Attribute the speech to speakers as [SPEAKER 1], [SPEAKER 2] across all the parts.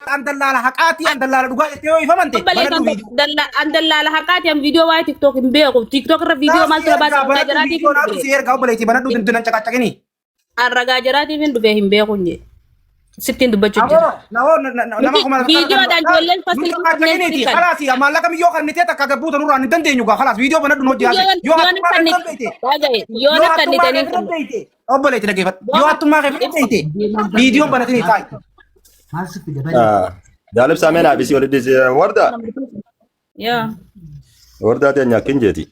[SPEAKER 1] Andallala haqaati andallala dhugaa jettee yoo ifamante baladhu
[SPEAKER 2] viidiyoo andallala haqaati am viidiyoo waa'ee TikTok hin beeku TikTok irra viidiyoo maal tura baasa ragaa jiraatiif hin dhufe
[SPEAKER 1] si ergaa obboleetii baladhu dindinan caqacaqini
[SPEAKER 2] ragaa jiraatiif hin dhufe hin beeku nje sittiin dubbachuu jira
[SPEAKER 1] nama kuma
[SPEAKER 2] viidiyoodhaan ijoolleen fasilii
[SPEAKER 1] khalaas maallaqa miyyoo kannitee takka gabbuuta nurraa hin dandeenyu gaa khalaas viidiyoo baladhu hojii haase
[SPEAKER 2] yoo kannitanii
[SPEAKER 1] obboleetii dhageeffadhu yoo hattummaa keeffate viidiyoon banatanii taa'e
[SPEAKER 3] Jalib sameen abisi walidis warda.
[SPEAKER 2] Yeah.
[SPEAKER 3] Warda dia nyakin jeti.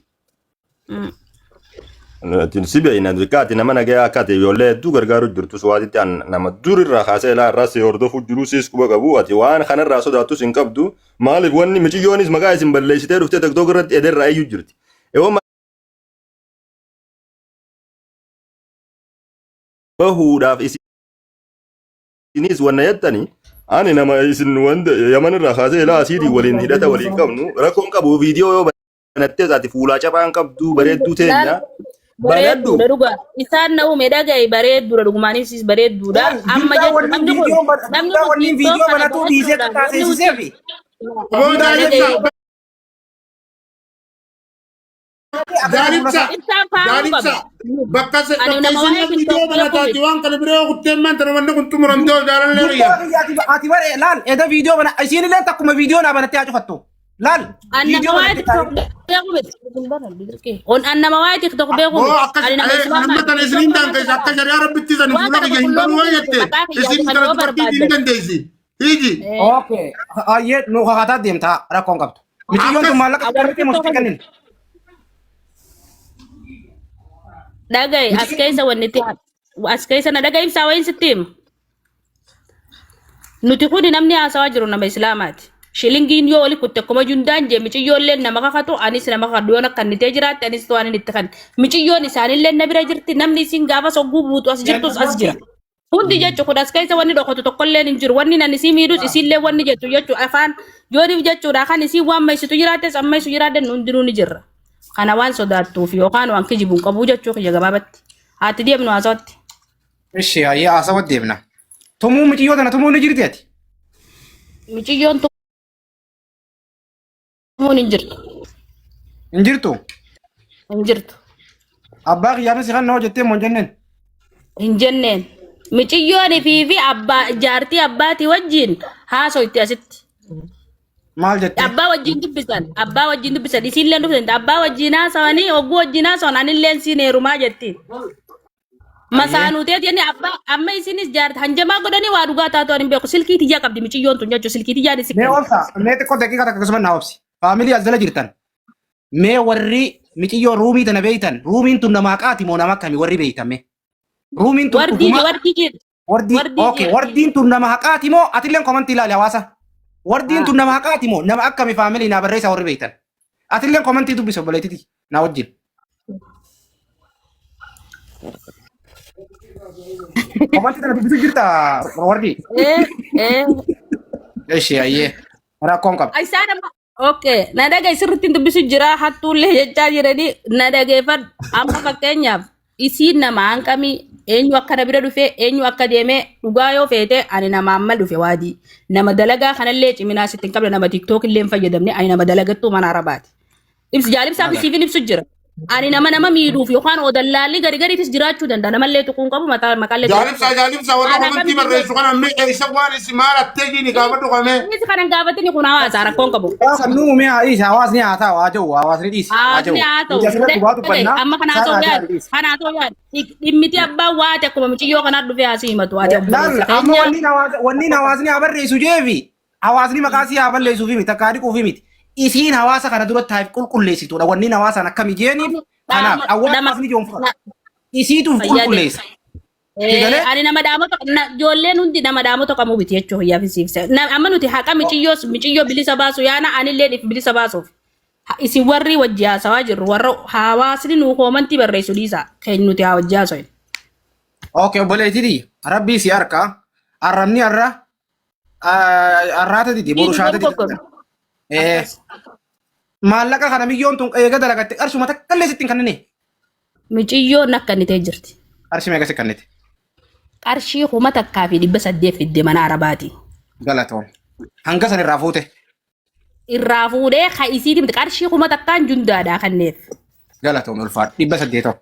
[SPEAKER 3] Tin sibe ina dikati nama nagaya akate yolle du gargaru jirtu swadi tan nama duri ra khasela rasi ordo fujuru sis kuba gabu ati wan khana raso datu sin qabdu malib wonni michi yonis maga isin balle site rufte tak dograt eder rayu jirti. Ewo bahudaf isi inis wanayatani ani nama isin wanda yaman irraa kaasee ilaa asiiti waliin hidhata waliin qabnu rakkoon qabu viidiyoo yoo banattee taate fuulaa caphaan qabdu bareedduu teenya bareeddu
[SPEAKER 2] isaan na uume dhagaye bareedduudha dhugumaanis bareedduudha amma jechuun namni kun
[SPEAKER 1] viidiyoo banatu dhiisee taasiseefi
[SPEAKER 4] Jalibsa bakka se video banata jiwan kan biro kutemman tarwanne kuntum rando jalan le
[SPEAKER 1] ati bare lal eda video bana isin le takuma video na banate acufattu lal
[SPEAKER 2] video on annama waay TikTok be ko
[SPEAKER 4] ani nama tan isin dan kay sakka jari arabitti tan fula ke himban wayette isin tan parti din dan deisi hiji
[SPEAKER 1] okay ayet no kata demta rakon qabtu video to malaka karti mustikanin
[SPEAKER 2] Dagay askaysa waniti askaysa na dagay sa wayin sitim nuti kuni namni asawa jiru na islamat shilingin yo oli kutte kuma jundan je mici yo len na makakato anis na makakado na kanite jirat anis to anin itkan mici yo ni sanin len na bira jirti namni singaba so gubutu as jirtu as jira hundi jechu ko askaysa wani do ko to kollen injur wani na nisi midus isille wani jechu jechu afan yodi jechu da kan isi wamma situ jirate sammay su jirade nundiru ni jirra kana wan sodaatu fi yookaan waan kijibun qabu jechuu kiyya gabaabatti ati deemnu haasawatti
[SPEAKER 1] ishi ayya haasawat deemna tumuu miciyoo tana tumuu ni jirti ati
[SPEAKER 2] miciyyoon tumuun hin jirtu hin jirtu
[SPEAKER 1] abbaa kiyyaana si kanna hojjettee moo
[SPEAKER 2] hin jenneen miciyyoon fi abbaa jaartii abbaati wajjin haasoo itti asitti
[SPEAKER 1] maal jette
[SPEAKER 2] abbaa wajjin dubbisan isinleen dubbisan abbaa wajjinaa sawanii ogguu wajjinaa sawan anilleen siineerumaa jetti masaanuuteet yani abbaa amma isinis jaarta hanjamaa godhanii waa dhugaa taatu ani beeku silkii tiyyaa qabdi miciyyoon tun jechuu silkii tiyyaa ni
[SPEAKER 1] mee olta mee xiqqoo daqiiqa takka akkasuma naa obsi faamilii as jala jirtan mee warri miciyyoo ruumii tana beeytan ruumiin tun namaa qaati moo nama akkami warri beeytan mee ruumiin tun wardiin tun nama haqaati moo atilleen komantii ilaali hawaasa wardiin tun nama haqaati moo nama akkami faamilii naa barreessa warri beeytan atilleen komantii dubbisa obboleetiti naa wajjin komantii tana dubbisu jirta wardi eshi ayyee rakkoon qaba
[SPEAKER 2] aisaan amma okay na dhagay sirriitti dubbisu jira hattuullee jechaa jiranii na dhageeffadhu amma fakkeenyaaf isiin nama hanqamii eenyu akka na bira dhufe eenyu akka deeme dhugaa yoo feete ani nama amma dhufe waadii nama dalagaa kanallee ciminaa sitti hin qabne nama TikTok illee hin fayyadamne ani nama dalagattuu mana arabaati ibsi jaalibsaa fi siifin ibsu jira ani nama miidhuuf yookaan odallaalli gariitis jiraachuu danda'a namallee tuquun qabu maqaallee
[SPEAKER 4] jaalibsaa warra komantii barreessu kana mee isa waan isi maal atteegiin gaafadhu qame
[SPEAKER 2] inni kanan gaafatini kun hawaasa rakkoon qabu
[SPEAKER 1] nu mee haisa hawaasni haa ta'u haa ta'u hawaasni dhiisi
[SPEAKER 2] hawaasni haa ta'u amma kanaa ta'u yaad dhimmiti abbaan waate akkuma miciyyoo kanaa dhufe haasii himatu waate
[SPEAKER 1] amma wanni hawaasni haa barreessu jeefi hawaasni maqaasii haa balleessuufi miti akka adiquufi miti isiin hawaasa kana duratti haa qulqulleessituudha wanni hawaasaan akkami jeeniif kanaaf hawaasni joonfudha isiituuf qulqulleessa.
[SPEAKER 2] Ani nama dhaamota ijoolleen hundi nama dhaamota qabu biti jechuun yaafisiifsa amma nuti haqa miciyyoo bilisa baasu yaana anillee if bilisa baasuuf isin warri wajji haasawaa jirru warra hawaasni nuu komantii barreessu dhiisa keenya nuti haa wajji haasawu.
[SPEAKER 1] Okay obboleettii rabbii si harka arrabni arraata didi boru shaata didi. Maallaqa kana miyyoon tun eega dalagatte qarshuma takkallee sittiin kannine.
[SPEAKER 2] Miciyyoon akkannitee jirti.
[SPEAKER 1] Qarshii meeqa si kannite?
[SPEAKER 2] Qarshii kuma takkaa fi 800 fidde mana arabaati.
[SPEAKER 1] Galatoon. hanga san irraa fuute.
[SPEAKER 2] irraa fuudhee ka isiitti miti qarshii kuma takkaan jundaadhaa kanneef.
[SPEAKER 1] Galatoon ulfaadha 800.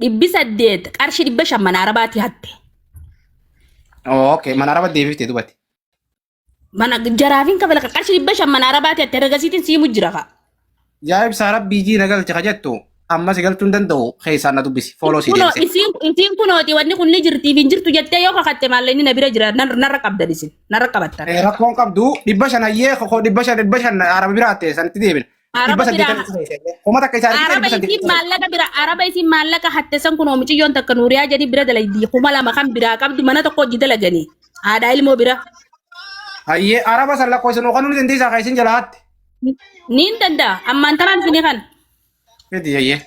[SPEAKER 2] 800 qarshii 500 mana arabaatti hatte.
[SPEAKER 1] Okay mana araba deebiftee dubatti.
[SPEAKER 2] Mana jaraafin kabala qarshii 500 mana arabaatti hatte ragasiitiin siimu jira ka.
[SPEAKER 1] Yaa ibsa rabbii jii nagalcha ka jettu amma si galtuu hin danda'u keessaan na dubbisi follow si
[SPEAKER 2] Kuno
[SPEAKER 1] deebise.
[SPEAKER 2] isiin kunooti wanni kun ni jirtiif hin jirtu jettee yoo kakatte maallee na bira jira narra qabdan isin narra qabattan.
[SPEAKER 1] Rakkoon qabdu 500 ayyee koko 500 araba biraatte sanitti deebina.
[SPEAKER 2] Araba
[SPEAKER 1] 800 kuma takka isaa
[SPEAKER 2] Araba isin maallaqa bira araba isin maallaqa hatte san kun oomiciyyoon takka nuuriyaa jedhi bira dalaydi kuma lama kan biraa qabdi mana tokko hojii dalaganii aadaa ilmoo bira.
[SPEAKER 1] ayyee araba san lakkoofsan kan nuti dandeessaa kan isin jala hatte.
[SPEAKER 2] Niin danda'a ammaan tanaan fini kan.
[SPEAKER 1] Fedhi ayyee.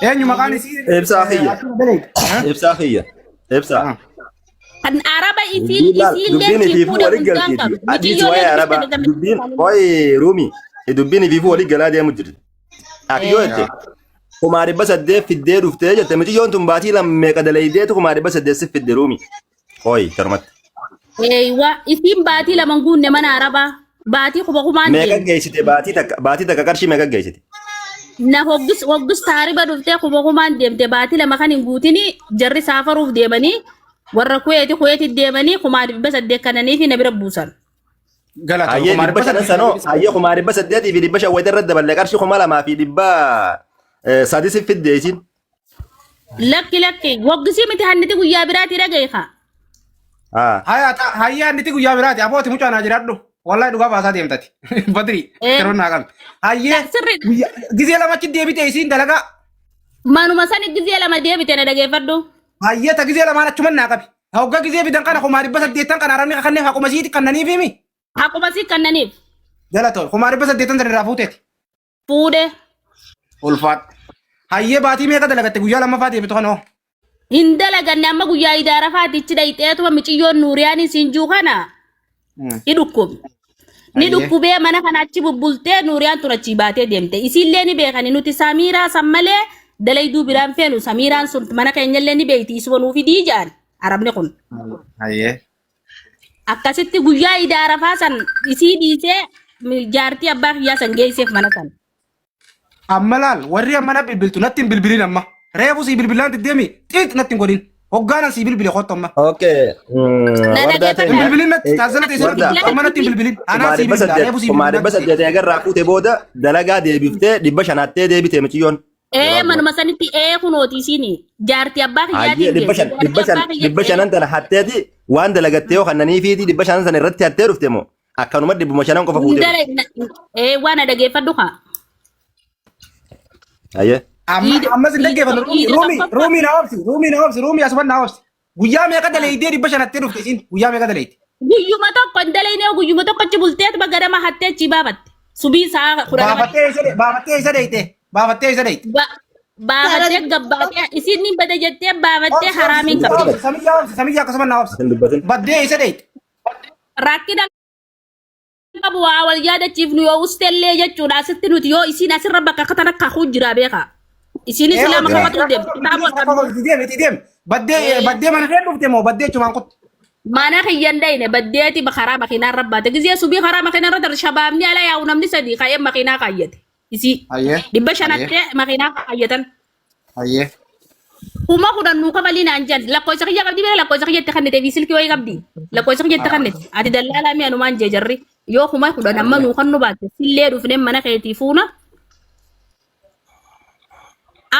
[SPEAKER 1] Eenyu maqaan isii?
[SPEAKER 3] Ibsaa kiyya. Ibsaa kiyya. Ibsaa.
[SPEAKER 2] Kan araba isin
[SPEAKER 3] Dubbiin ifiifuu walii galteeti. Adiis waa'ee araba dubbiin waa'ee ruumii. Dubbiin ifiifuu walii galaa deemu jirti. Akkiyoo jette. Kumaa 800 fiddee dhuftee jette miciyyoon tun baatii lama meeqa dalaydeetu kumaa 800 si fidde ruumii. Hooyi tarmatti.
[SPEAKER 2] Eeywa isin baatii lama guunne mana araba baatii kuma kumaan
[SPEAKER 3] Meeqa geessite baatii takka qarshii meeqa geessite?
[SPEAKER 2] na hoggus taariba dhuftee kuma kumaan deemte baatii lama kan hin guutini jarri saafaruuf deemanii warra kuyeeti deemanii kumaa 800 kananii fi na bira buusan.
[SPEAKER 1] Galatoon
[SPEAKER 3] Ayyee 500 sanoo ayyee kumaa 800 fi 500 wayita irra dabalee qarshii 200 fi 300 si fidde isin.
[SPEAKER 2] Lakki hoggisii miti hanniti guyyaa biraati dhagaye ka.
[SPEAKER 1] Hayyaa anniti guyyaa biraati abooti mucaa naa jiraadhu. Wallahi dhugaa baasaa deemtati. Badri yeroo naa qabne. Hayyee gizee lamachi deebite isiin dalagaa.
[SPEAKER 2] Manuma sani gizee lama deebite na dhageeffadhu.
[SPEAKER 1] Hayyee ta gizee lamaan achuman naa qabi. Hoggaa gizee bitan kana kumaa 800 kan arabni kanneen haquma siiti kannaniif himi.
[SPEAKER 2] Akkuma si kannaniif.
[SPEAKER 1] Galatoon kumaa 800 san irraa fuuteeti.
[SPEAKER 2] Fuudhe.
[SPEAKER 1] Ulfaadha. Hayyee baatii meeqa dalagatte guyyaa lammaffaa deebitu kanoo.
[SPEAKER 2] Hin dalaganne amma guyyaa idaara faatichi dhayxeetuma miciyyoon nuuriyaan isin juu kana. Ni dhukkubi. Ni dhukkubee mana kana achi bubbultee nuuriyaan tun achi baatee deemte. Isiillee ni beekani nuti Samiiraa san malee dalayduu biraan feenu Samiiraan sun mana keenyallee ni beekti isuma nuufi diijaan arabni kun.
[SPEAKER 1] Hayyee.
[SPEAKER 2] Akkasitti guyyaa idaara faasan isii dhiisee jaartii abbaa kiyyaa san geesseef mana sana.
[SPEAKER 1] Amma laal warri amma na bilbiltu natti hin bilbilin amma. Reefu si bilbilaan deddeemi xiiq natti hin godhin. Hoggaanan si bilbile kottu amma.
[SPEAKER 3] Okay.
[SPEAKER 1] Bilbilin natti taasisa teessoo amma natti hin bilbilin. Anaa si bilbila reefu si
[SPEAKER 3] kumaa
[SPEAKER 1] bilbilaan.
[SPEAKER 3] 800 agarraa fuute booda dalagaa deebiftee 500 deebite miciyyoon.
[SPEAKER 2] Manuma sanitti kunooti isiini jaartii abbaa
[SPEAKER 3] Ayyee
[SPEAKER 2] kiyyaatiin
[SPEAKER 3] 500 tana hatteeti waan dalagattee yoo kannanii fiiti 500 sana irratti hattee dhufte moo akkanuma 500 qofa fuute.
[SPEAKER 2] Waan dhageeffadhu kaa.
[SPEAKER 3] Ayyee.
[SPEAKER 1] Ammas hin dhaggeeffannu ruumii na obsi ruumii asuman na obsi. Guyyaa meeqa dalaydee 500 dhufte isiin guyyaa meeqa dalayte.
[SPEAKER 2] Guyyuma tokko hin dalaynee guyyuma tokko achi bulteetu bagadama hattee achi baafatte. Subii isaa kudha
[SPEAKER 1] Baafattee isa deeyte. Baafattee isa deeyte.
[SPEAKER 2] Baafattee gabbaatee isiin ni bada jettee baafattee haraamiin qabdi.
[SPEAKER 1] Samiyyaa akkasuma na obsi. Baddee isa deeyte.
[SPEAKER 2] Rakkina qabu waa wal yaadachiifnu yoo ustellee jechuudha asitti nuti yoo isiin asirra bakka akka tana kakuu jira beeka. Isiin islaama kakatu deemu.
[SPEAKER 1] Baddee mana kee dhufte moo baddee chumaan kutte.
[SPEAKER 2] Mana kiyyan dayne baddeeti karaa makiinaa irra baate gizee subii karaa makiinaa irra darbe shabaabni ala yaa'u namni sadii ka'ee makiinaa kaayyate. Isii 500 makiinaa kaayyatan.
[SPEAKER 1] Hayyee.
[SPEAKER 2] Kuma kudhannuu kafalii naan jan lakkoofsa kiyya qabdi bira lakkoofsa kiyyatti kannite fi silkii wayii qabdi lakkoofsa kiyyatti kannite ati dallaalaa mi'a numaan jee jarri yoo kuma kudhan amma nuu kan nu baatte sillee dhufnee mana keetii fuuna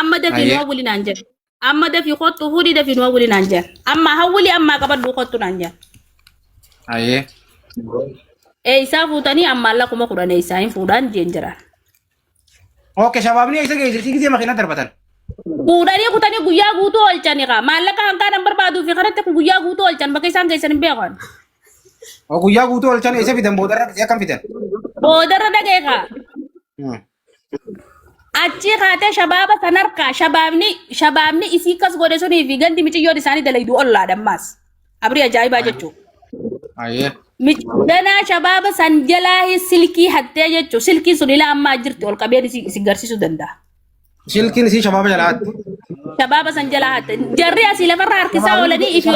[SPEAKER 2] amma dafii nu hawwili naan jan amma dafii kottu fuudhii dafii nu hawwili naan jan amma hawwili ammaa qabaddu kottu naan jan.
[SPEAKER 1] Hayyee.
[SPEAKER 2] Isaa fuutanii amma alla kuma kudhan isaa hin fuudhaan jeen jira.
[SPEAKER 1] Okay shabaabni isa geessisi gisee makiinaa darbatan.
[SPEAKER 2] Fuudhanii kutanii guyyaa guutuu oolchanii kaa maallaqa hanqaanan barbaaduu fi kanatti kun guyyaa guutuu oolchan bakka isaan geessan hin beekan.
[SPEAKER 1] Guyyaa guutuu oolchan isa fidan boodarra akkam fidan.
[SPEAKER 2] Boodarra dhagee kaa. Achi kaatee shabaaba sanarkaa shabaabni isii kas godhe sunii fi gandi miciyyoon isaanii dalayduu ollaadhammaas. Abrii ajaa'ibaa jechuudha.
[SPEAKER 1] Hayyee.
[SPEAKER 2] Danaa shabaaba san jalaa silkii hattee jechuudha. Silkiin sun ilaa ammaa jirti ol qabeen isin garsiisuu danda'a.
[SPEAKER 1] Silkiin isii shabaaba jalaa hatte.
[SPEAKER 2] Shabaaba san jalaa hatte. Jarri asii lafarraa harkisaa oolanii ifi.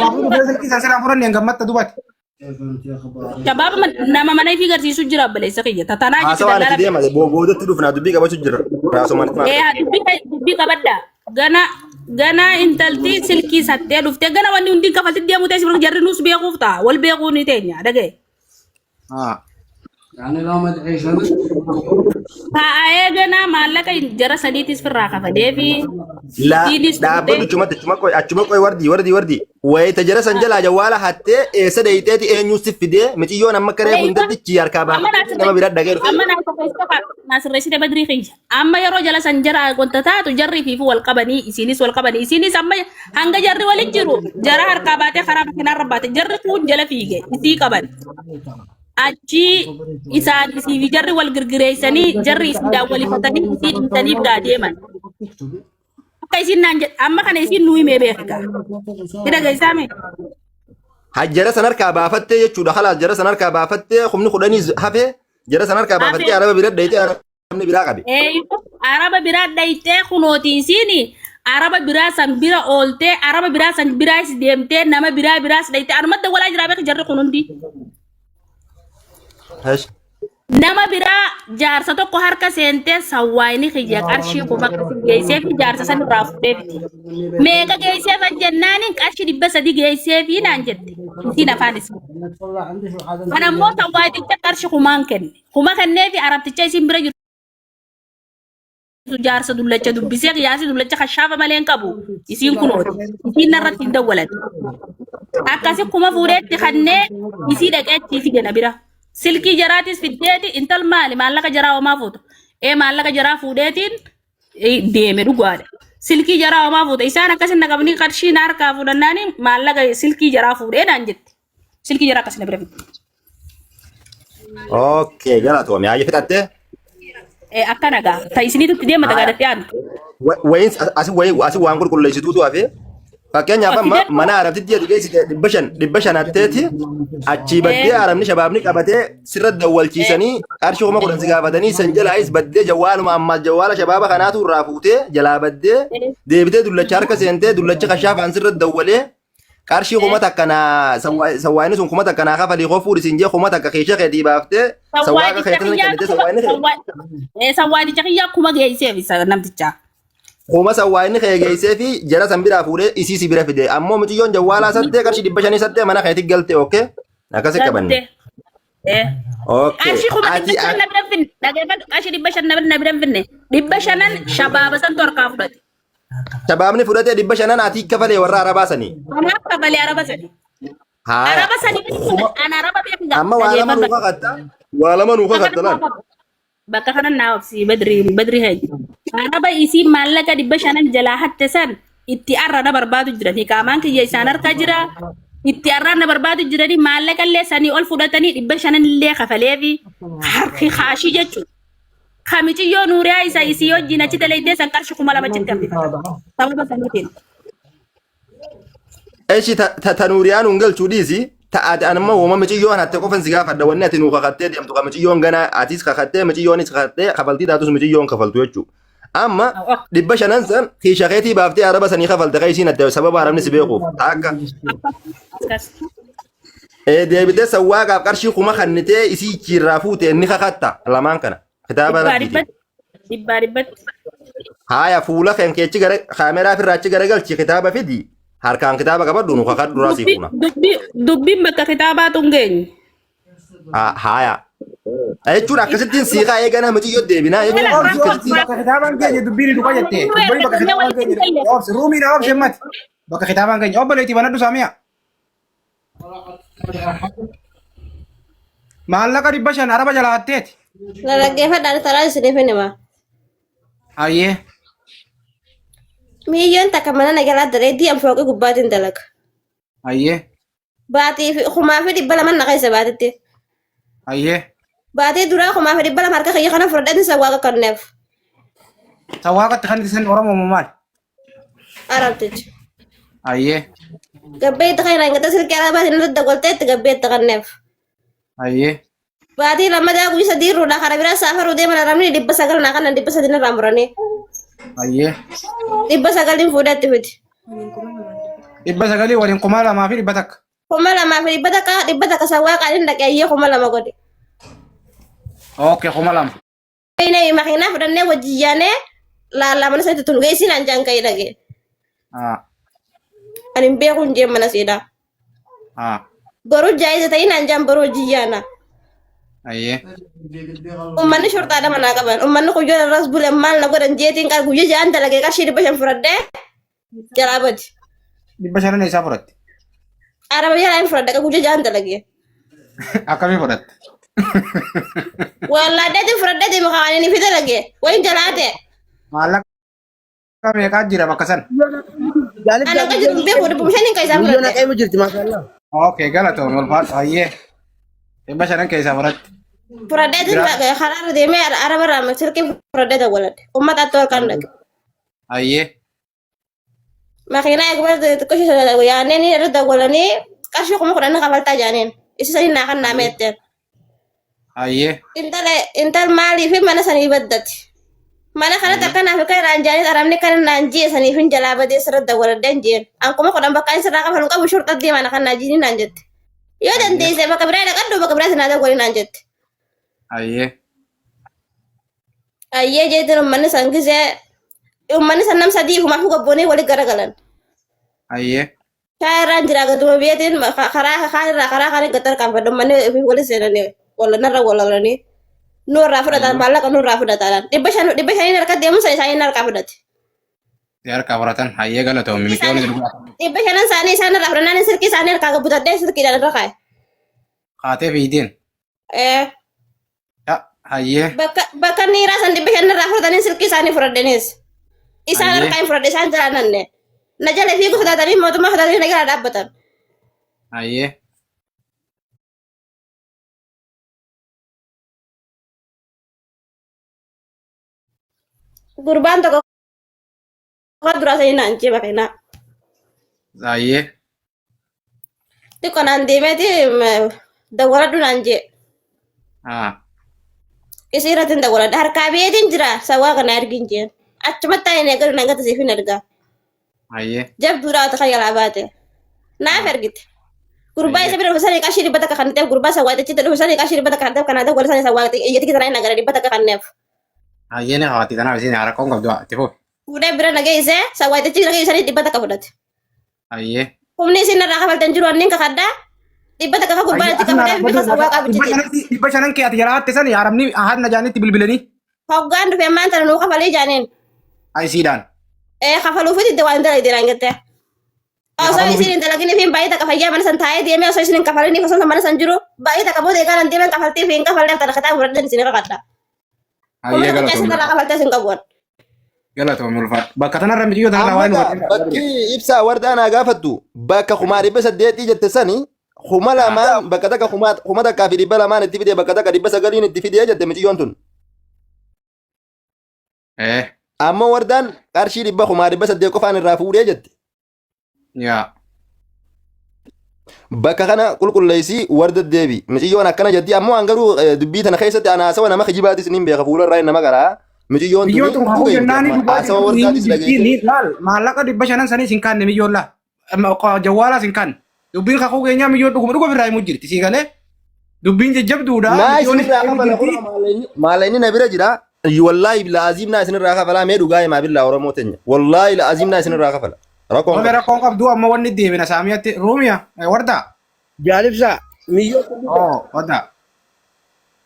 [SPEAKER 1] Silkii san sirraa fudhannee gammatta dubatti.
[SPEAKER 2] Shabab nama mana fi garsiisu jira balleessa kiyya tatanaa
[SPEAKER 3] Haasa waan itti deema boodatti dhufnaa dubbii qabachuu jira. Raasumaan
[SPEAKER 2] dubbii qabadda gana intalti silkii sattee dhuftee gana wanni hundi kafalti deemu ta'e sirrii jarri nuus beekuuf ta'a wal beekuu ni teenya dhagaye.
[SPEAKER 5] يعني لو ما تعيش هذا
[SPEAKER 2] Taa'ee gana maallaqa jara sadiitis firraa kafalee fi
[SPEAKER 3] dhaabbatu achuma qoy wardi wayita jara san jalaa jawwaala hattee eessa dayiteeti eenyuu si fidee miciyyoon amma karee hundatti harkaa baafate nama bira dhagee dhufe.
[SPEAKER 2] amma naasirreessite badrii kiyya amma yeroo jala san jara wanta taatu jarrii fi wal qabanii isinis wal qabanii isinis amma hanga jarri waliin jiru jara harkaa baatee karaa makiinarra baate jarri kun jala fiige isii qaban. Achi isaan isii jarri wal girgireessanii jarri isin daawwalifatanii isin dhimtaniif deeman. Akka isin naan jedhe amma kana isin nuu himee beeka. Ida geessame.
[SPEAKER 3] Jara san harkaa baafattee jechuudha. Halaas jara san harkaa baafattee humni kudhanii hafee jara san harkaa baafattee araba bira dhayitee arabni biraa qabe.
[SPEAKER 2] Araba biraa dhayitee kunooti isin araba biraa san bira ooltee araba biraa san biraas deemtee nama biraas dhayitee anumadda walaa jiraa beeka jarri kun hundi. Nama biraa jaarsa tokko harka seentee sawwaayini kiyya qarshii kuma geessee fi jaarsa san irraa fuudhee fiti. Meeqa geessee fan jennaaniin qarshii 300 geessee fi naan jette. Isin afaanis. Kan ammoo sawwaayiticha qarshii kumaan kenne. Kuma kennee fi arabticha isin bira jirtu jaarsa dullacha dubbisee qiyaasii dullacha kashaafa malee hin qabu. Isin kunooti. Isin narratti hin dawwalan. Akkasi kuma fuudheetti kannee isii dhaqee achi fide na bira. Silkii jaraatis fiddeeti intal maali maallaqa jaraa homaa fuutu. Maallaqa jaraa fuudheetiin deeme dhugaadha. Silkii jaraa homaa fuuta. Isaan akkasin naqabanii qarshii na harkaa fuudhannaani maallaqa silkii jaraa fuudhee naan jetti. Silkii jaraa akkas na bira fidde.
[SPEAKER 3] Okay, galatoomii haa fixattee.
[SPEAKER 2] Akkana gaa ta'isiniitu itti deema dagaadatti aanu.
[SPEAKER 3] Asi waan qulqulleessituutu hafee. Fakkeenyaaf amma mana arabtitti jedhu geessite 500 hatteeti achii baddee arabni shabaabni qabatee sirra dawwalchiisanii qarshii kuma 10 si gaafatanii san jalaayis baddee jawwaaluma ammaas jawwaala shabaaba kanaatu irraa fuutee jalaa baddee deebitee dullacha harka seentee dullacha kashaafaan sirra dawwalee qarshii kuma takka na sawwaayini sun kuma takka naa kafalii kofuu isin jee kuma takka keesha keetii baaftee sawwaaqa keetii kennitee
[SPEAKER 2] sawwaayini kiyyaa kuma geesseef namtichaa.
[SPEAKER 3] Kuma sawwaayini kee geessee fi jara san biraa fuudhee isii si bira fide ammoo miciyyoon jawwaalaa sattee qarshii 500 sattee mana keetii galte okay akkas qabanne.
[SPEAKER 2] Qarshii kuma 500 na bira finne dhageeffadhu qarshii 500 na bira finne 500 shabaaba san torkaa fudhate.
[SPEAKER 3] Shabaabni fudhatee 500 ati kafalee warra arabaa sanii.
[SPEAKER 2] Kanaaf kafalee araba sanii. Araba sanii ana araba beeku
[SPEAKER 3] amma waa lama nuufa qatta. Waa lama nuufa qatta laal.
[SPEAKER 2] Bakka kanan naa obsi badri haji. Araba isi maallaqa 500 jalaa hatte san itti arrana barbaadu jiran hiikaamaan kiyya isaan harkaa jira. Itti arrana barbaadu jirani maallaqa illee sanii ol fudhatanii 500 illee kafalee fi harki kaashii jechuudha. Kamiciyoo nuuriyaa isa isii wajjin achi dalaydee san qarshii 2,000 achitti hambifata. Sababa saniitiin.
[SPEAKER 3] Eeshi ta nuuriyaan hungalchuu dhiisi. Ta'aati anamma uumama miciyyoon hatte qofan si gaafadha wanni ati nuu kakattee deemtu ka miciyyoon ganaa atis kakattee miciyyoonis kakattee kafaltii taatus miciyyoon kafaltu jechuudha. Amma 500 san kiisha keetii baaftee araba sanii kafalta kan isiin adda sababa arabni si beekuuf taakka. Deebitee sawwaaqaaf qarshii kuma kannitee isii jirraa fuute inni kakatta lamaan kana kitaaba rabbiiti. Haaya fuula kan keechi gara kaameraa firraachi garagalchi kitaaba fidi. Harkaan kitaaba qabadhu nu kakadhu raasii kuna.
[SPEAKER 2] Dubbiin bakka kitaabaa tungeenye.
[SPEAKER 3] Haaya. Jechuun akkasittiin siiqaa eegana miciyyoo deebinaa jechuudha.
[SPEAKER 1] Bakka kitaabaan keenya dubbiin dhufa jettee. Dubbiin bakka kitaabaan keenya oobsi ruumiin oobsi himmati. Bakka kitaabaan keenya obboleetii banadhu saamiya. Maallaqa 500 araba jalaa hatteeti.
[SPEAKER 6] Dhaggeeffadhaan taraa isiniif hima.
[SPEAKER 1] Ayyee.
[SPEAKER 6] Miyyoon takka mana nagalaa dareeddii anfooqii gubbaatiin dalaga.
[SPEAKER 1] Ayyee.
[SPEAKER 6] Baatii fi kumaa fi 200 naqa isa baatitti.
[SPEAKER 1] Ayyee.
[SPEAKER 6] Baatii duraa kumaa fi 200 harka kiyya kana fudhadhanii sawwaaqa kanneef.
[SPEAKER 1] Sawwaaqatti kan isin Oromoo maal?
[SPEAKER 6] Arabtichi.
[SPEAKER 1] Ayyee.
[SPEAKER 6] Gabbee itti kan hingata silkii arabaatiin irratti dagoltee itti gabbee itti kanneef.
[SPEAKER 1] Ayyee.
[SPEAKER 6] Baatii lammadaa guyyaa sadii ruudhaa kana biraa saafaruu deeman aramni 900 naa kanan 300 irraa muranii.
[SPEAKER 1] Ayyee.
[SPEAKER 6] 900 fuudhatti fiti.
[SPEAKER 1] 900 waliin 2,000 fi 100 takka.
[SPEAKER 6] kuma lama fi dibata ka sawa ka inda ke yi kuma lama godi
[SPEAKER 1] Okay, kumalam.
[SPEAKER 6] ina makina fudanne wajiyane la mana sai tutun gaisi nan jan kai dage anin be kun je mana sai da baro jaiza ta ina jan baro jiyana
[SPEAKER 1] Aye.
[SPEAKER 6] umman shurta da mana gaban umman ko jora rasbul mal na godan jetin kar guje jan dalage ka shiri bashan furadde jarabat
[SPEAKER 1] Di basyaran isa furat.
[SPEAKER 6] araba yara furadde ka guje jan dalage
[SPEAKER 1] Akami furat.
[SPEAKER 6] wala dadi furadde di makani ni fidalage wain jalate
[SPEAKER 1] Malak kami ka jira bakasan.
[SPEAKER 6] ana ka jiru be ko de bumshani kai sa furadde
[SPEAKER 5] Ay mo jirti masyaallah.
[SPEAKER 1] Okay, galato mulfat. Aye. Di basyaran kay isa furat.
[SPEAKER 6] furadde di ga kharar de me araba ram sirke furadde da walad ummat atol kan dak
[SPEAKER 1] Aye.
[SPEAKER 6] makina ekbar de ko shi da ya ne ni da walani kashi kuma kudan ka balta janen isi sai na kan na mette
[SPEAKER 1] Aye.
[SPEAKER 6] intal mali fi mana sani baddat mana kana ta kana fi kai ranjani aramni kan nanji sani fin jalaba de sarar da walad danjen an kuma kudan bakan sara ka falun ka bu shurta de mana kan najini nanjet yo dan de sai baka brada kan do baka brada na da gori nanjet
[SPEAKER 1] Aye.
[SPEAKER 6] ayye je de man sangi se man sanam sadi kuma ku gabone wali garagalan
[SPEAKER 1] Aye.
[SPEAKER 6] Kairan jiraga tuh biatin kara gatar kan pada mana wali senane wala nara wala ni nur rafu datan bala kan nur rafu datan dibashan narka demu saya narka padat
[SPEAKER 1] Tiar kabaratan. Aye galato mimiti oni dulu.
[SPEAKER 6] dibashan sana rafu nani sirki sana narka butat deh sirki dan rakai
[SPEAKER 1] Kate vidin. Ya, aye.
[SPEAKER 6] bahkan nih rasan dibashan rafu datan sirki sana furadenis isa
[SPEAKER 1] Aye.
[SPEAKER 6] narka furadesan jalanan ne najale fiku sudah tadi mau tuh mah tadi negara dapatan
[SPEAKER 1] Aye.
[SPEAKER 6] kurban to kok durasa ini nanti makanya
[SPEAKER 1] Aye.
[SPEAKER 6] itu kan nanti mati dawara dulu nanti isiratin dawara har kabiyatin jira sawa kan argin jen acuma tayi ne gar nanga tasifin arga
[SPEAKER 1] Aye.
[SPEAKER 6] jab dura ta khayal abate na fergit kurba isa bir husani kashiri bataka kan tef kurba sawa ta cita husani kashiri bataka kan tef kan ada gol sani sawa ta yati kita naik nagara di bataka kan nef
[SPEAKER 1] Aye ne hawati tanah sini arah kong kabdua. Tipu.
[SPEAKER 6] udah bira naga isa sawa ta cita naga isani di bataka hudat
[SPEAKER 1] Aye.
[SPEAKER 6] kumni sinna raka fal tanjuruan ning kakada di bataka ka kurba ta kabda bi sawa ka bi
[SPEAKER 1] Di basyaran kaya tiara tesan ya aram ni ahad na jani tibil bilani.
[SPEAKER 6] hoggan du fe man tan no ka fali janen
[SPEAKER 1] Ay sidan.
[SPEAKER 6] kafalu futi de wanda de rangete so isinin talagi ni fim bayi ta kafaya mana santai dia me so isinin kafali ni kosan mana sanjuru bayi ta kabode kan nanti men kafal ti fin kafal ta kata urad dan sini kata
[SPEAKER 1] Aye
[SPEAKER 6] kuma ta sin
[SPEAKER 1] galato.
[SPEAKER 6] kafal ta sin kabon
[SPEAKER 1] Galato mulfat. Bakatana ram jiyo tanah lawan.
[SPEAKER 3] bakki ibsa warda ana gaafattu bakka kumaari besa deetii jette sani kuma lamaan bakka takka kuma takkaa fi dhibba lamaan itti fidee bakka takka dhibba sagaliin itti fidee jette miciyyoon tun ammoo wardaan qarshii dhibba kumaa dhibba saddeet qofaan irraa fuudhee jette
[SPEAKER 1] Ya.
[SPEAKER 3] bakka kana qulqulleessii warda deebi miciyyoon akkana jetti ammoo hangaruu dubbii tana keessatti anaasawa nama kijibaatis nin beeka fuula irraa nama garaa miciyyoon
[SPEAKER 1] Miyyoon tun kakuu jennaan
[SPEAKER 3] haasawa wardaatis dhageesse
[SPEAKER 1] laal maallaqa dhibba shanan sanii sin kanne miyyoon la jawwaalaa sin kanne dubbiin kakuu keenyaa miyyoon dhuguma birraa himuu jirti sii galee dubbiin jajjabduudha.
[SPEAKER 3] naa isinirraa kafala maalayni na bira jira wallaahi laaziim naa isinirraa kafala mee dhugaa himaa billaa oromoo teenya wallaahi laaziim naa isinirraa kafala rakkoon
[SPEAKER 1] Obe rakkoon qabdu amma wanni deemina saamiyatti ruumiya warda.
[SPEAKER 5] Jaalibsa miyyoo
[SPEAKER 1] Oda.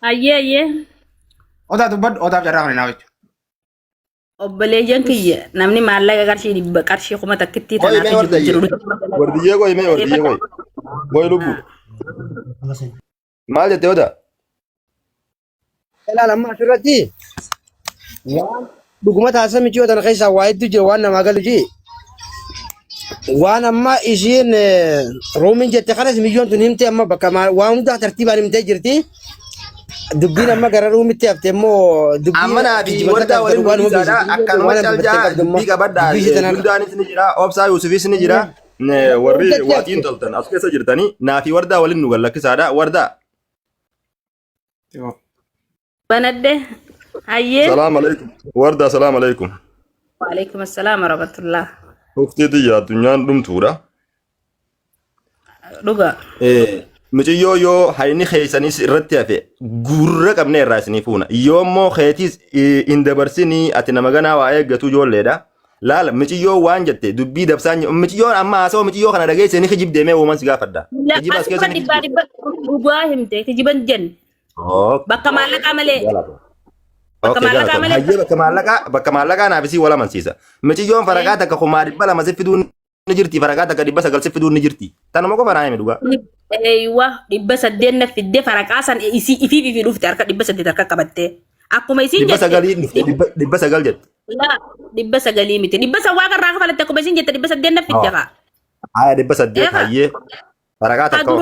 [SPEAKER 2] Ayyee.
[SPEAKER 1] Oda dubbadhu odaaf jarraa kan hinaawichu.
[SPEAKER 2] Obboleeyyan kiyya namni maallaqa qarshii dhibba qarshii kuma takkitti
[SPEAKER 3] Qoy mee
[SPEAKER 2] tanaaf
[SPEAKER 3] wardayyee
[SPEAKER 2] jiru.
[SPEAKER 3] wardiyyee qoy mee wardiyyee qoy qoy lubbu maal jette oda
[SPEAKER 5] ilaala amma asirratti waan dhuguma taasisa michiyoo tana keessaa waa hedduu jira waan namaa galu jee waan amma isiin roomiin jette kanas miyyoon tun himte amma bakka waan hundaa tartiibaan himtee jirti dubbiin amma gara ruumitti hafte immoo dubbii
[SPEAKER 3] amma naa fi wardaa waliin guddisaadha akkanuma caljaa dubbii qabadhaa guddaanis ni jira obsaa yuusufis ni jira warri waatiin toltan as keessa jirtanii naa fi wardaa waliin nu gallakkisaadha wardaa
[SPEAKER 2] Banadde. Ayyee.
[SPEAKER 3] salaam alaikum wardaa salaam alaikum
[SPEAKER 2] Waalaikum assalam warahmatullah.
[SPEAKER 3] uftiiti yaa addunyaan dhumtuudha
[SPEAKER 2] Dhugaa.
[SPEAKER 3] Mucayyoo yoo hayni keessanis irratti hafe gurra qabnee irraa isinii fuuna. Yoo immoo keetis hin dabarsinii ati nama ganaa waa eeggatu ijoolleedha. Laala mucayyoo waan jette dubbii dabsaan mucayyoon amma haasawaa mucayyoo kana dhageesse ni kijib deemee uuman si gaafadha. Kijiba as keessa ni
[SPEAKER 2] Dhibba dhugaa himte kijiban jenni. Bakka maallaqaa malee.
[SPEAKER 3] Bakka maallaqaa naaf isii wal amansiisa. Mucayyoon faraqaa takka kumaa dhibba lama si fiduun ni jirti faraqaa takka dhibba sagal si fiduun ni jirti. Tanuma qofa naa hime dhugaa.
[SPEAKER 2] Eeywa 800 na fidde faraqaa san ifi dhufte harka 800 harka qabattee. Akkuma isiin
[SPEAKER 3] jette. 900 jette.
[SPEAKER 2] La 900 miti. 900 waa karraa kafalatte akkuma isiin jette 800 na fidde kaa.
[SPEAKER 3] Aya 800 hayyee. Faraqaa takka.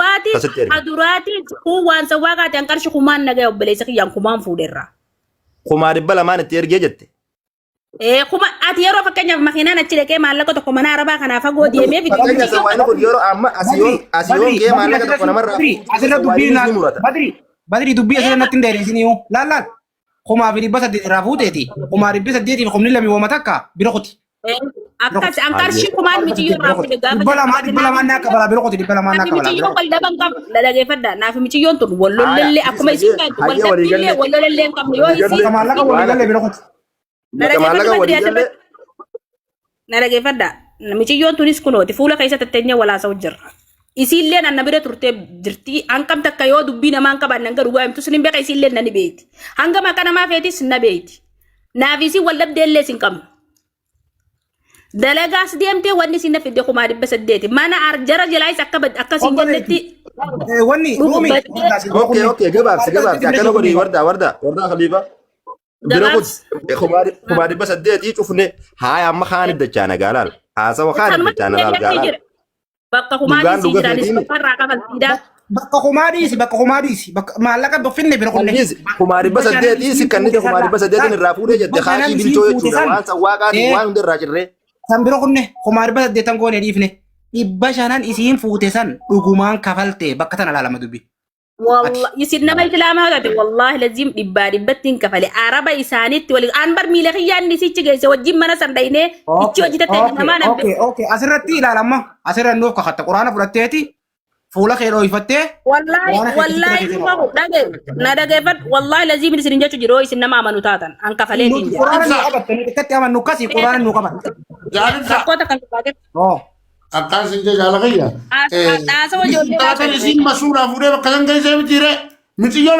[SPEAKER 2] Aduraati kun waan sawaa kaate an qarshi kumaan nagaa obboleessa kiyyaan kumaan fuudherra.
[SPEAKER 3] Kumaa dhibba lamaan itti ergee jette.
[SPEAKER 2] Kuma ati yeroo fakkeenyaaf makiinaan achi dhaqee maallaqa tokko mana arabaa kanaa fagoo deemee fide.
[SPEAKER 3] Fakkeenya sawwaayina kun yeroo amma asiyoon gee maallaqa tokko namarraa.
[SPEAKER 1] Asirra Badri dubbii asirra natti hin dheeressinii laal. Kumaa fi 800 irraa fuuteeti. Kumaa 800 fi kumni lami wooma takka bira kuti.
[SPEAKER 2] Akkas an qarshii kumaan michiyyoo irraa fuudhe gaafa.
[SPEAKER 1] Dhibba lamaan naa qabala bira kuti dhibba lamaan naa qabala.
[SPEAKER 2] Michiyyoo qalda ban qab dhaggeeffadha naaf michiyyoon tun wallollee akkuma isiin gaaddu waldabbiillee wallollee hin qabne yoo isiin.
[SPEAKER 1] Maallaqa waliigalee bira kuti.
[SPEAKER 2] Na dhaggeeffadha michiyyoon tunis kunooti fuula keessa tatteenyee walaasa hojjerra. Isiillee nanna bira turtee jirti hankam takka yoo dubbii namaan qaban nanga dhugaa himtu sun hin beeka isiillee nani beekti. Hanga maqaa namaa feetis na beekti. Naaf isiin waldabdeellee sin qabnu. Dalagaas deemtee wanni isin fidde kumaa 800 mana arjara jalaayis akkasiin jennetti.
[SPEAKER 1] Wanni
[SPEAKER 3] Okay gabaabsi akkana godhi warda khalifa. Bira kuti kumaa 800 cufne haaya amma kaan dachaa nagaalaal. Haasawa kaan dachaa nagaalaal.
[SPEAKER 2] Bakka kumaa diisi jiraanis bakkarraa kafaltiidha.
[SPEAKER 1] Bakka kumaa diisi maallaqa boffinne bira kunne.
[SPEAKER 3] Kumaa 800 si kannite kumaa 800 irraa fuudhee jette haaqii bilchoo jechuudha waan sawwaa qaatii waan hundarraa cirree.
[SPEAKER 1] San bira kunne kumaa 800 goone dhiifne 500 isiin fuute san dhugumaan kafalte bakka tana laalama dubbi.
[SPEAKER 2] والله يسيدنا ما يتلام هذا والله لازم دبتين كفالي عربة إسانيت ولي أنبر ميلخيا نسيت جاي سوى جيم منا سندينه يتشو جدا تاني
[SPEAKER 1] اوكي أسرتي لا لما أسر النوف كخط القرآن فرتيتي فولا خيرو يفتي
[SPEAKER 2] والله نادى جفت والله لازم نسرنجا تجرو يسنا ما منو تاتن أن كفالي تيجي
[SPEAKER 1] القرآن نوكبت تكتي أما نوكسي القرآن نوكبت
[SPEAKER 4] Akkaan sin jaalaqayya. Taatan isin masuura fuudhee bakka san keessa jire. Miciyyoon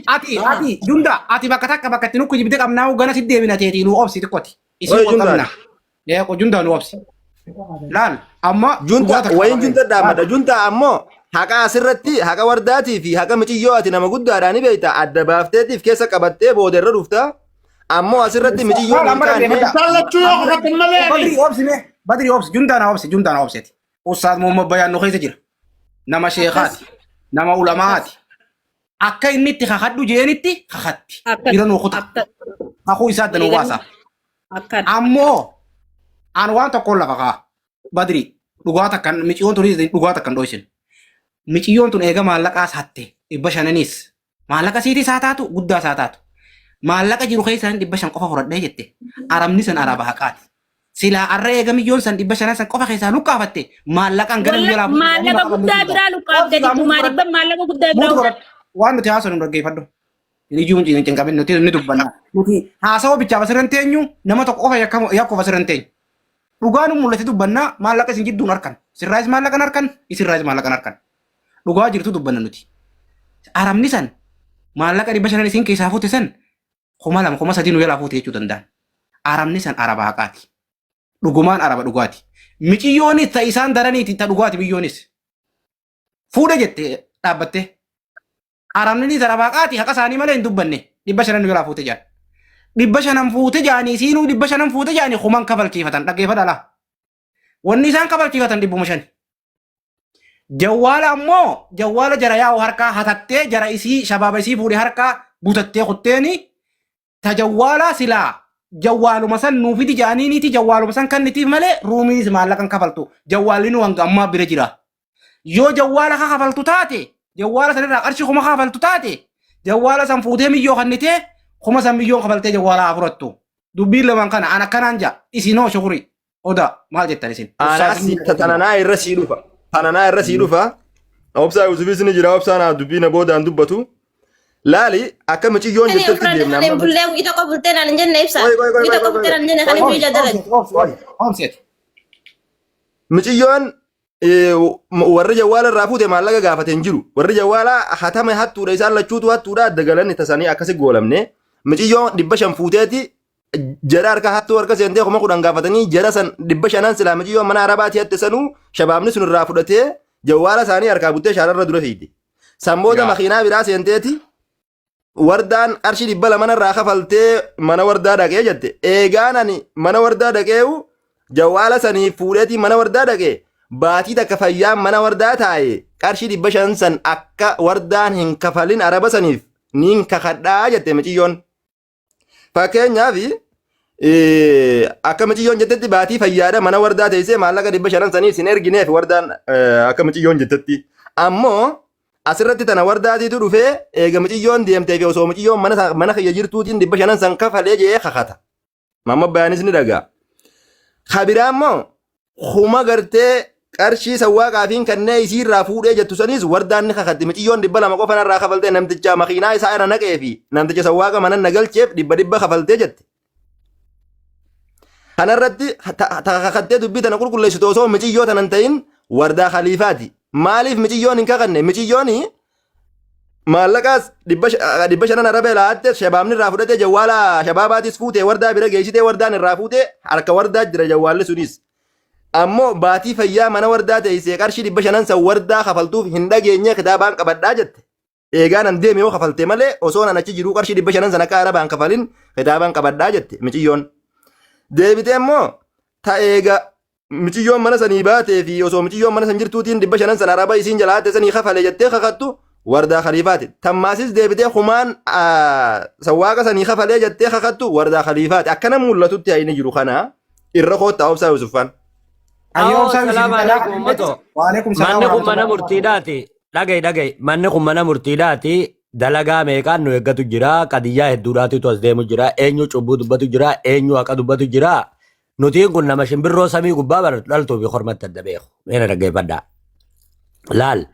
[SPEAKER 1] ati ati bakka takka bakka itti nukku jibde qabnaa gana si deebina teetii nu obsi xiqqooti. Isin qabna. Jundaa nu obsi. Laal amma
[SPEAKER 3] wayin junta dhaamada junta ammoo haqa asirratti haqa wardaatii fi haqa miciyyoo ati nama guddaadhaan beekta adda baafteetiif keessa qabattee booderra dhufta. Ammoo asirratti miciyyoon
[SPEAKER 1] Badri obsi juntaan obseti. Ustaad Muhammad Bayaan nu keessa jira. Nama sheekaati. Nama ulamaati. Akka inni itti kakadhu jeenitti kakatti. Bira nu kuta. Kakuu isaa danuu baasa. Ammoo an waan tokkoon lafa kaa. Badri dhugaa takkan miciyyoon tunis dhugaa takkan dho'isin. Miciyyoon tun eega maallaqaas hatte 500 maallaqa siitii isaa taatu guddaa isaa taatu. Maallaqa jiru keessaan 500 qofa fudhadhee jette. Arabni san araba haqaati. Silaa arra eega miyyoon san 500 san qofa keessaa lukkaafatte maallaqaan gara biyya laafu.
[SPEAKER 2] Maallaqa guddaa biraa lukkaafte tumaa dhibba maallaqa guddaa biraa.
[SPEAKER 1] Waan nuti haasawnu dhaggeeffadhu. Inni iyyuu hin cinqabin nuti ni dubbanna. Nuti haasawa bichaaf asirran teenyu nama tokko qofa yakkuuf asirran teenyu. Dhugaan mul'ate dubbanna maallaqa isin jidduun harkan. Sirraayis maallaqan harkan isirraayis maallaqan harkan. Dhugaa jirtu dubbanna nuti. Arabni san maallaqa 500 isin keessaa fuute san 2,000 nu jalaa fuute jechuu danda'an. Arabni san araba haqaati. Dhugumaan araba dhugaati. Miciyyoonis ta isaan daraniiti ta dhugaati biyyoonis. Fuudhe jette dhaabbatte. Arabni araba haqaati haqa isaanii malee hin dubbanne 500 nu jalaa fuute jaan. 500 fuute jaanii siinuu 500 fuute jaanii kuman kafalchiifatan dhaggeeffadha laa. Wanni isaan kafalchiifatan 500. Jawwaala ammoo jawwaala jara yaa'u harkaa hatattee jara isii shabaaba isii fuudhee harkaa butattee kutteeni tajawwaala silaa jawwaaluma san nuufiti jaaniiniti jawwaaluma san kannitiif malee ruumiinis maallaqan kafaltu jawwaalli nu hanga ammaa bira jira. Yoo jawwaala ka kafaltu taate jawwaala sanirraa qarshii kuma kafaltu taate jawwaala san fuutee miyyoo kannitee kuma san miyyoo kafaltee jawwaala hafurattu. Dubbiin lamaan kana an akkanaan jaa isinoo shukuri. Oda maal jettan isin?
[SPEAKER 3] Anaasi tananaa irra sii dhufa. Tananaa irra sii dhufa. Obsaa Yusufis ni jira obsaa naa dubbiina boodaan dubbatu. Laali akka miciyyoon jettatti deemna.
[SPEAKER 6] Ani bullee gita ko bultee naan jenne ibsa. Gita ko bultee naan jenne kan inni jadala.
[SPEAKER 1] Homset.
[SPEAKER 3] Miciyyoon warri jawwaala irraa fuute maallaqa gaafate hin jiru. Warri jawwaala hatame hattuudha isaan lachuutu hattuudha adda galanni tasanii akkasi goolamne. Miciyyoon 500 fuuteeti jara harka hattuu harka seentee 10,000 gaafatanii jara san 500 silaa miciyyoon mana arabaati hatte sanuu shabaabni sun irraa fudhatee jawwaala isaanii harkaa buttee shaararra dura fiide. Sanbooda makiinaa biraa seenteeti wardaan qarshii 200 mana irraa kafaltee mana wardaa dhaqee jette. Eegaan ani mana wardaa dhaqeewu jawwaala sanii fuudheeti mana wardaa dhaqee baatii takka fayyaan mana wardaa taa'e qarshii 500 san akka wardaan hin kafalin araba saniif niin kakadhaa jette miciyyoon. Fakkeenyaaf akka miciyyoon jettetti baatii fayyaadha mana wardaa teessee maallaqa 500 sanii sin ergineef wardaan akka miciyyoon jettetti. Ammoo asirratti tana wardaatiitu dhufee eega miciyyoon deemtee fi osoo miciyyoon mana kiyya jirtuutiin 500 san kafalee jee kakata. Mamma bayaanis ni dhagaa. Kabiraa immoo huma gartee qarshii sawwaaqaafiin kannee isiirraa fuudhee jettu sanis wardaan ni kakatti miciyyoon 200 qofa narraa kafaltee namticha makiinaa isaa irra naqee fi namticha sawwaaqa mana nagalcheef 100 kafaltee jette. Kanarratti kakattee dubbii tana qulqulleessitu osoo miciyyoo tanan ta'in wardaa khaliifaati. Maaliif miciyyoon hin kakanne? Miciyyoon maallaqaas 500 arabee laatte shabaabni irraa fudhatee jawwaala shabaabaatis fuutee wardaa bira geessitee wardaan irraa fuutee harka wardaa jira jawwaalli sunis. Ammoo baatii fayyaa mana wardaa teessee qarshii 500 san wardaa kafaltuuf hin dhageenye kitaabaan qabadhaa jette. Eegaan an deeme yoo kafalte malee osoo nan achi jiru qarshii 500 san akka arabaan kafalin kitaabaan qabadhaa jette miciyyoon. Deebitee immoo ta'eega miciyyoon mana sanii baatee fi osoo miciyyoon mana san jirtuutiin 500 san araba isiin jalaatte sanii kafale jettee kakattu wardaa khaliifaati. Tammaasis deebitee humaan sawwaaqa sanii kafalee jettee kakattu wardaa khaliifaati. Akkana mul'atutti hayni jiru kana irra koottaa obsaa Yusuffaan.
[SPEAKER 7] Salaamu alaikum ummato. Manni kun mana murtiidhaati. Dhaga'i. Manni kun mana murtiidhaati. Dalagaa meeqaan nu eeggatu jira. Qadiyyaa hedduudhaatu as deemu jira. Eenyu cubbuu dubbatu jira. Eenyu haqa dubbatu jira. Nutiin kun nama shimbirroo samii gubbaa bara dhaltuu fi hormatti adda beeku. Meena dhaggeeffadhaa. Laal.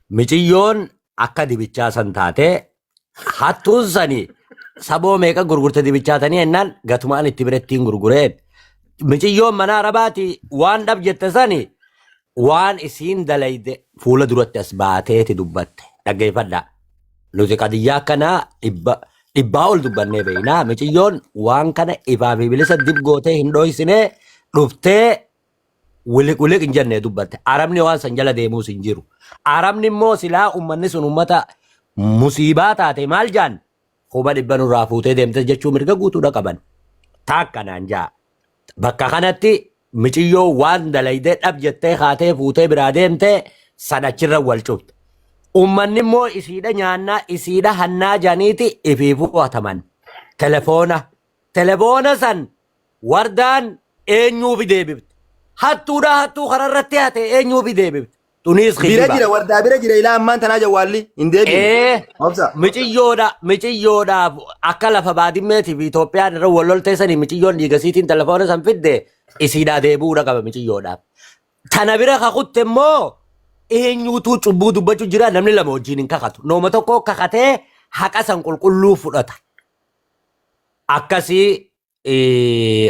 [SPEAKER 7] Miciyyoon akka dibichaa san taate hattuun sanii saboo meeqa gurgurte dibichaatanii ennaan gatumaan itti birattiin gurgureen. Miciyyoon mana arabaati waan dhab jette sani waan isiin dalayde fuula duratti as baateeti dubbatte dhaggeeffadhaa. Nuti qadiyyaa akkanaa dhibbaa ol dubbannee beeknaa miciyyoon waan kana ifaa fi bilisa dib gootee hin dhoysinee dhuftee wiliq hin jennee dubbatte. Arabni waan san jala deemuus hin jiru. Arabni immoo silaa ummanni sun ummata musiibaa taate maal jaan huba dhibba nurraa fuutee deemte jechuu mirga guutuudha qaban. Taakkanaan jaa. Bakka kanatti miciyyoo waan dalaydee dhab jettee kaatee fuutee biraa deemtee sanachirra wal cufte. Ummanni immoo isiidha nyaannaa isiidha hannaa janiiti ifiifuu hataman. Telefoona san wardaan eenyuufi deebifte. Hattuu kararratti hate eenyuufi deebifte. Tunis
[SPEAKER 3] bira jira wardaa bira jira ilaa ammaan tanaa jawwaalli hin deebiin.
[SPEAKER 7] Miciyyoodhaaf akka lafa baadimmeetiif Itoophiyaan irra wal lolteessanii miciyyoon dhiigasiitiin telefoona san fidde isiidhaa deebi'uudha qaba miciyyoodhaaf. Tana bira kakutte immoo eenyuutuu cubbuu dubbachuu jira namni lama wajjin hin kakatu. Nooma tokko kakatee haqa san qulqulluu fudhata. Akkasii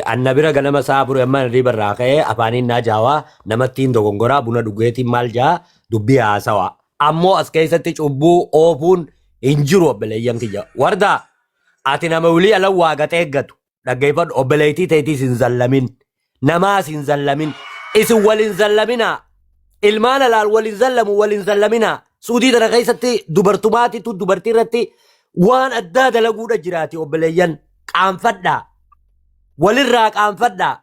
[SPEAKER 7] anna bira ganama isaa buru amma irrii barraa ka'ee afaaniin naa jaawaa namattiin dogongoraa buna dhugeetiin maal jaa dubbii haasawaa. Ammoo as keessatti cubbuu oofuun hin jiru obboleeyyan kiyya. Wardaa ati nama ulii ala waa gatee eeggatu dhaggeeffadhu obboleettii ta'eetiis hin zallamin. Namaas hin zallamin. Isin wal hin zallaminaa. Ilmaan alaal wal hin zallamu wal hin zallaminaa. Suudii tana keessatti dubartumaatitu dubartii irratti waan addaa dalaguudha jiraati obboleeyyan qaanfadhaa. Walirraa qaanfadhaa.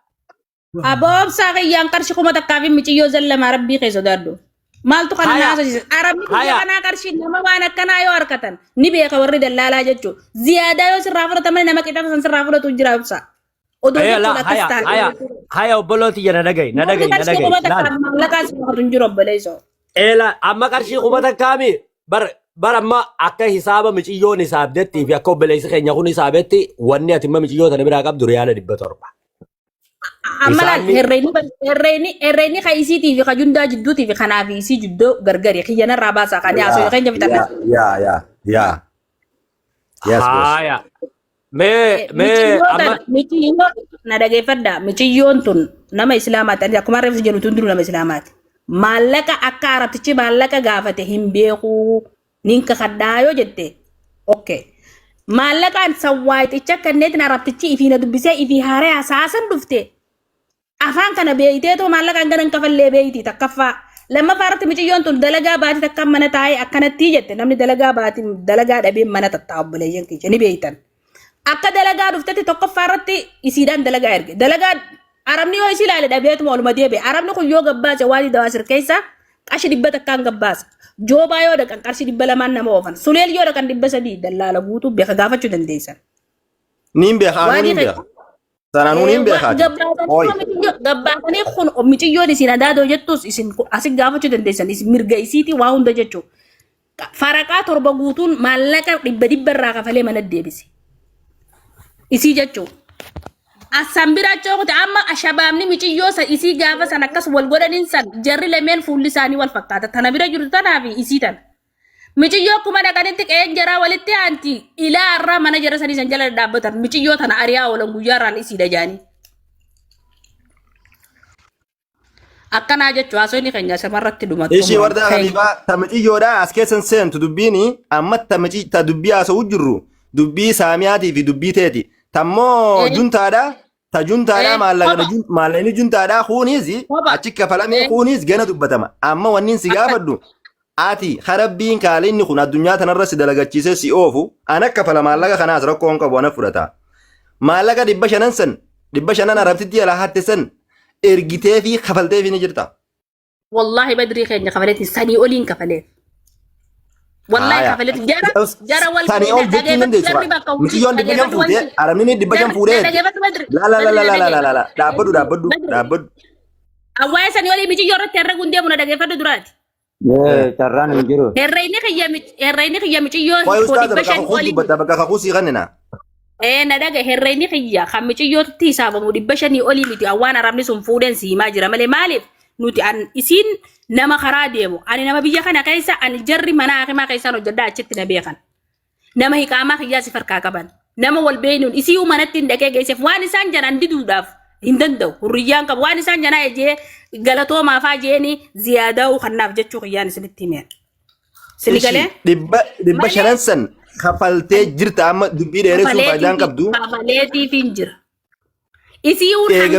[SPEAKER 2] Aboobsaa qiyyaan qarshii kuma takkaa fi miciyyoo zallamaa rabbii keessa daaddu. Maaltu kana naasisa? Arabni biyya kanaa qarshii nama waan akkanaa yoo harkatan ni beeka warri dallaalaa jechuudha. Ziyaadaa yoo sirraa fudhataman nama qixxata san sirraa fudhatu jira ibsa. Oduu jechuudha akkas ta'a.
[SPEAKER 7] Haya obbolooti jira nagay.
[SPEAKER 2] Qarshii kuma takkaa maallaqaa si fudhatu hin jiru obboleessoo.
[SPEAKER 7] Amma qarshii kuma takkaami bar amma akka hisaaba miciyyoon hisaabdetti fi akka obboleessi keenya kun hisaabetti wanni ati amma miciyyoo tana biraa qabdu riyaala 700.
[SPEAKER 2] Amalaan herreeni ka isiitii fi ka jundaa jidduutii fi kanaa fi isii jidduu gargari xiyyanarraa baasaa kan yaasoo yookaan jabitan.
[SPEAKER 3] Yeah. Yes, boss.
[SPEAKER 7] Haya. Me amma
[SPEAKER 2] Miciyyoon na dhageeffadha. Miciyyoon tun nama islaamaati. Akkuma reeffi jedhu tun nama islaamaati. Maallaqa akka arabtichi maallaqa gaafate hin beeku ninka kadhaa yoo jette. Okay. Maallaqaan sawwaayiticha kanneetiin arabtichi ifiina dubbisee ifii haaree hasaasan dhufte. Afaan kana beeyteetoo maallaqaan ganan kafallee beeyti takkaffaa. Lammaffaa irratti miciyyoon tun dalagaa baati takka mana taa'ee akkanatti jette namni dalagaa baati dalagaa dhabee mana tattaa'u obboleeyyan keenya ni beeytan. Akka dalagaa dhuftetti tokkoffaa irratti isiidhaan dalagaa erge. Dalagaa arabni yoo isi ilaale dhabeetuma oluma deebi'e. Arabni kun yoo gabbaase waan dawaasir keessa qarshi 100 takkaan gabbaasa. Joobaa yoo dhaqan qarshi 200 nama oofan. Suleel yoo dhaqan 300 dallaala guutuu beeka gaafachuu dandeessan.
[SPEAKER 3] Niin beekaa, niin beekaa. Sanaan niin beekaa.
[SPEAKER 2] Gabbaatanii kun miciyyoon isin adaadoo jettus isin asin gaafachuu dandeessan isin mirga isiiti waa hunda jechuudha. Faraqaa 7 guutuun maallaqa 100 irraa kafalee mana deebise. Isii jechuudha. Asaan biraachoo kuti amma ashabaamni miciyyoo isii gaafa san akkas wal godhaniin san jarri lameen fuulli isaanii wal fakkaata. Tana bira jiru tanaa fi isii tana. Miciyyoo akkuma dhaqanitti qe'een jaraa walitti aanti ilaa irraa mana jara sanii san jala dhaabbatan miciyyoo tana ariyaa oolan guyyaa irraan isii dhajaanii. Akkanaa jechuun haasofni keenya shamarratti dhumatu.
[SPEAKER 3] Ishii warda Khaliifaa ta miciyyoodhaa as keessan seentu dubbiini amma ta dubbii haasa'uu jirru dubbii saamiyaatii fi dubbii teeti. Tammoo juntaadhaa ta juntaadhaa maallaqni juntaadhaa kunis achi kafalamee kunis gana dubbatama. Amma wanni si gaafadhu ati harabbiin kaalinni kun addunyaa tanarra si dalagachiisee si oofu ana kafala maallaqa kanaas rakkoon qabu ana fudhata. Maallaqa 500 san 500 arabtitti alaa hatte san ergitee fi kafaltee fi ni jirta.
[SPEAKER 2] Wallahi badrii keenya kafaleetiin sanii oliin kafaleef. Wallahi kafaleetiin jara wal
[SPEAKER 3] sanii ol jechuun dandeessu. Miciyyoon 500 fuudhee arabni 500 fuudhee. La dhaabbadhu.
[SPEAKER 2] Awwaaya sanii olii miciyyoo irratti herra gundee buna dhageeffadhu duraati.
[SPEAKER 5] Carraan hin jiru.
[SPEAKER 2] Herreeyni kiyya miciyyoo
[SPEAKER 3] Qoy ustaaza bakka kakuusii kannina.
[SPEAKER 2] Na dhaga herreeyni kiyya kan miciyyootti hisaabamu 500 olii miti awwaan arabni sun fuudhan siimaa jira malee maaliif nuti isiin nama karaa deemu ani nama biyya kana keessa ani jarri mana hakimaa keessaan hojjedhaa achitti na beekan. Nama hiqaamaa kiyyaa si farkaa qaban. Nama wal beeynuun isii uummanatti hin dhaqee geesseef waan isaan janan diduudhaaf hin danda'u. Hurriyyaan qabu waan isaan janaa ejee galatoomaa faa jeeni ziyaadaa'uu kannaaf jechuu kiyyaan isinitti himeen. Sini galee?
[SPEAKER 3] 500 san kafaltee jirta amma dubbii dheeressuun faayidaan qabdu.
[SPEAKER 2] Kafaleetiif hin jira. Isii uun hanga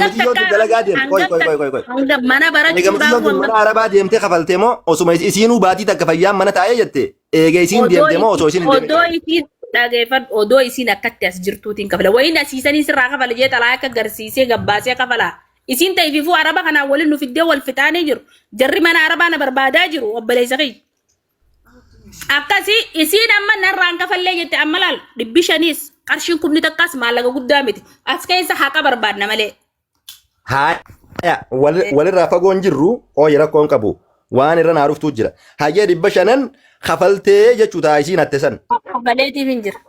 [SPEAKER 2] mana barachuudhaan
[SPEAKER 3] mana arabaa deemtee kafaltee moo osuma isiinuu baatii takka fayyaan mana taa'ee jette eega isiin deemte moo osoo isiin hin deemte.
[SPEAKER 2] Dhageeffadhu odoo isiin akkatti as jirtuutiin kafala. Wayiin asiisanii sirraa kafala jee xalaa akka garsiisee gabbaasee kafala. Isiin ta'eefifuu araba kanaan waliin nu fiddee wal fixaanii jiru. Jarri mana arabaa na barbaadaa jiru obboleessa kiyya. Akkasii isiin amma narraan kafallee jette amma laal 500 qarshiin kumni takkaas maallaqa guddaa miti. As keessa haqa barbaadna malee.
[SPEAKER 3] Haaya walirraa fagoon jirru ooyi rakkoon qabu. Waan irra naa dhuftuu jira. Hayyee 500 kafaltee jechuu ta'a isiin hatte san.
[SPEAKER 2] Kafaleetiif hin jira.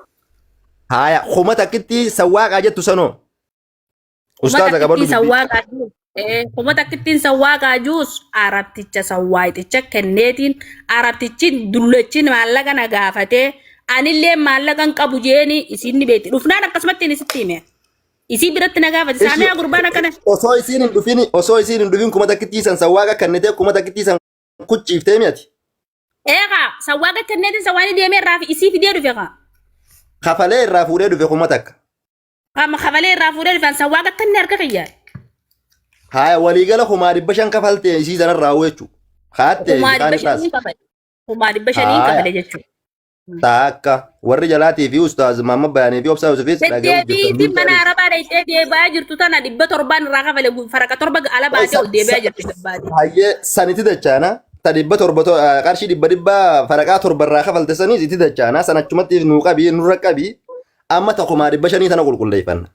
[SPEAKER 3] Haaya kuma takkitti sawwaaqaa jettu sanoo. Ustaaza qabadhu dubbii.
[SPEAKER 2] Kuma takkittiin sawwaaqaa juus arabticha sawwaayiticha kenneetiin arabtichi dullachin maallaqa na gaafatee anillee maallaqa hin qabu jeeni isiin ni beekti. Dhufnaan akkasumatti isitti hime. Isii biratti na gaafate saamee gurbaan akkana.
[SPEAKER 3] Osoo isiin hin dhufin kuma takkittiisan sawwaaqa kennitee kuma takkittiisan kuchiiftee mi'ati.
[SPEAKER 2] Eegaa sawwaaqa kenneetiin sawwaani deemee irraa fi isii fidee dhufe kaa.
[SPEAKER 3] Kafalee irraa fuudhee dhufe kuma takka.
[SPEAKER 2] Kafalee irraa fuudhee dhufan sawwaaqa kennee harka kiyyaa.
[SPEAKER 3] Haya waliigala kumaa 500 kafaltee isii sanarraa jechuudha. Haattee kaan isaas.
[SPEAKER 2] Kumaa 500 kafale jechuudha.
[SPEAKER 3] Taakka warri jalaatii fi ustaaz mamma bayaanii fi obsaa Yusufiis
[SPEAKER 2] dhaga'uu jirtu. Deebii mana arabaa dheedhee deebi'aa jirtu tana 700 irraa kafale faraqa 7 ala baatee ol deebi'aa jirtu gabbaatee.
[SPEAKER 3] Hayyee saniti dachaana ta 700 qarshii 100 faraqaa 7 irraa kafalte saniis itti dachaana sanachumatti nuu qabii nurra qabii amma ta kumaa 500 tana qulqulleeffanna.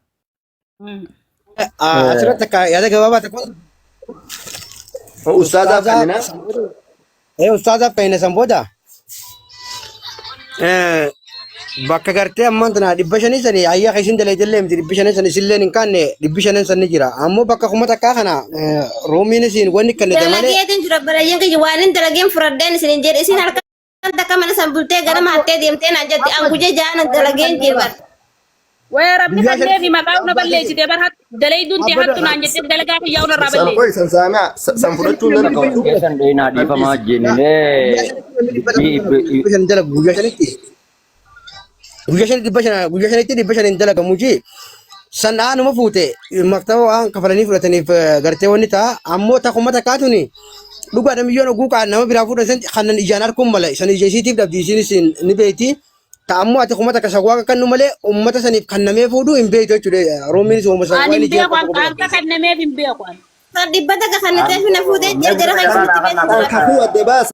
[SPEAKER 5] Asirratti akka yaada gabaabaa tokko.
[SPEAKER 3] Ustaazaaf kennina.
[SPEAKER 5] Ustaazaaf kennina san booda. bakka gartee ammaan tana 500 sanii ayyaa keessin dalaydillee miti 500 sanii silleen hin kaanne 500 sanii jira ammoo bakka kuma takkaa kana roomiin isiin wanni kannite malee
[SPEAKER 6] dalageetiin jira bareeyyan kiyya waan hin dalageen fudhadheen isin jedhe isin halkan takka mana san bultee gara maattee deemtee naan jetti an guje jaana dalageen jeebar
[SPEAKER 2] Waya rabbi kannee fi maqaa una balleessite bar dalayduun tee hattu naan jette dalagaa kiyyaa una irraa balleessi.
[SPEAKER 3] San san saamia san fudhachuun nan qabdu.
[SPEAKER 7] Keessan dheeyinaa dhiifamaa jennee.
[SPEAKER 5] guyyaa shanitti 500 dalagamuuji san aanuma fuute maktaba waan kafalanii fudhataniif gartee wanni ta'a ammoo takuma takkaatuni dhugaadha milyoona oguu kaan nama biraa fuudhan kanan ijaan harkuun mala san ija isiitiif dhabdi isiin ni beeti ta'ammoo ati kuma takka sagwaaqa kannu malee ummata saniif kannamee fuudhu hin beektu jechuudha roomiin si uumasa
[SPEAKER 2] waan hin beeku akka kannameef hin beeku
[SPEAKER 6] dhibbata ka kanniteef na fuudhee jira kan isinitti beeku
[SPEAKER 3] Kakuu adde baas.